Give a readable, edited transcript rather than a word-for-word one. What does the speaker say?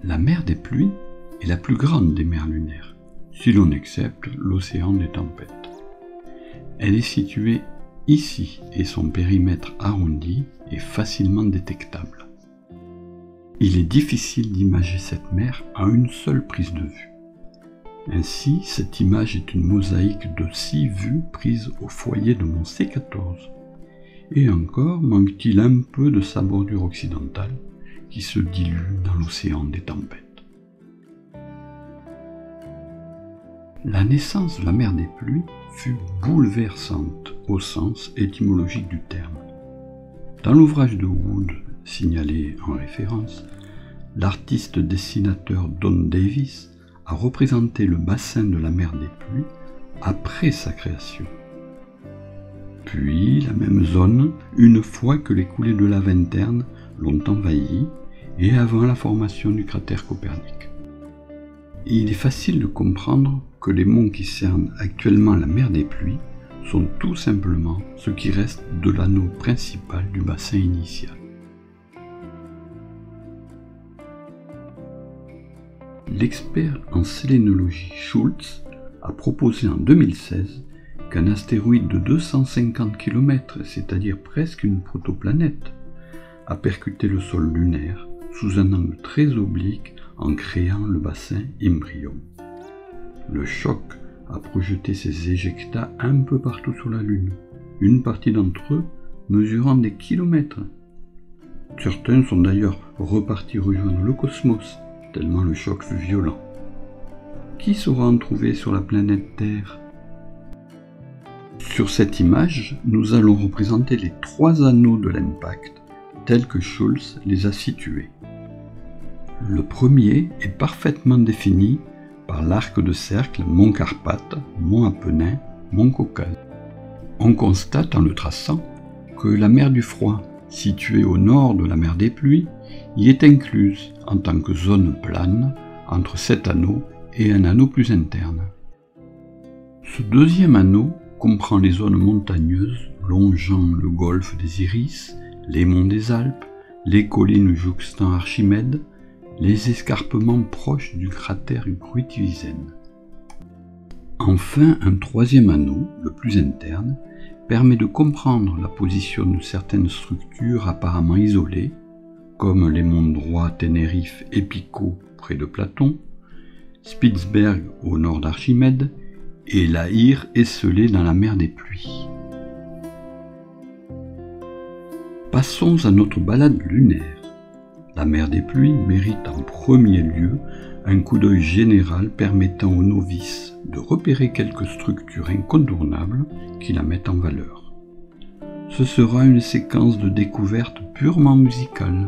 La mer des pluies est la plus grande des mers lunaires, si l'on accepte l'océan des tempêtes. Elle est située ici et son périmètre arrondi est facilement détectable. Il est difficile d'imager cette mer à une seule prise de vue. Ainsi, cette image est une mosaïque de 6 vues prises au foyer de mon C14. Et encore manque-t-il un peu de sa bordure occidentale qui se dilue dans l'océan des tempêtes. La naissance de la mer des pluies fut bouleversante au sens étymologique du terme. Dans l'ouvrage de Wood signalé en référence, l'artiste dessinateur Don Davis a représenté le bassin de la mer des pluies après sa création. Puis la même zone une fois que les coulées de lave interne l'ont envahi et avant la formation du cratère Copernic. Il est facile de comprendre que les monts qui cernent actuellement la mer des pluies sont tout simplement ce qui reste de l'anneau principal du bassin initial. L'expert en sélénologie Schultz a proposé en 2016 qu'un astéroïde de 250 km, c'est-à-dire presque une protoplanète, a percuté le sol lunaire sous un angle très oblique en créant le bassin Imbrium. Le choc a projeté ces éjectats un peu partout sur la Lune, une partie d'entre eux mesurant des kilomètres. Certains sont d'ailleurs repartis rejoindre le cosmos, tellement le choc fut violent. Qui saura en trouver sur la planète Terre ? Sur cette image, nous allons représenter les 3 anneaux de l'impact, tels que Schultz les a situés. Le premier est parfaitement défini par l'arc de cercle Mont Carpath, Mont Apennin, Mont Caucase. On constate en le traçant que la mer du Froid, située au nord de la mer des pluies, y est incluse en tant que zone plane entre cet anneau et un anneau plus interne. Ce deuxième anneau comprend les zones montagneuses longeant le golfe des Iris, les monts des Alpes, les collines jouxtant Archimède, les escarpements proches du cratère Gruithuisen. Enfin, un troisième anneau, le plus interne, permet de comprendre la position de certaines structures apparemment isolées, comme les monts droits Ténérife et Pico près de Platon, Spitzberg au nord d'Archimède, et la Hire esselée dans la mer des pluies. Passons à notre balade lunaire. La mer des pluies mérite en premier lieu un coup d'œil général permettant aux novices de repérer quelques structures incontournables qui la mettent en valeur. Ce sera une séquence de découverte purement musicale.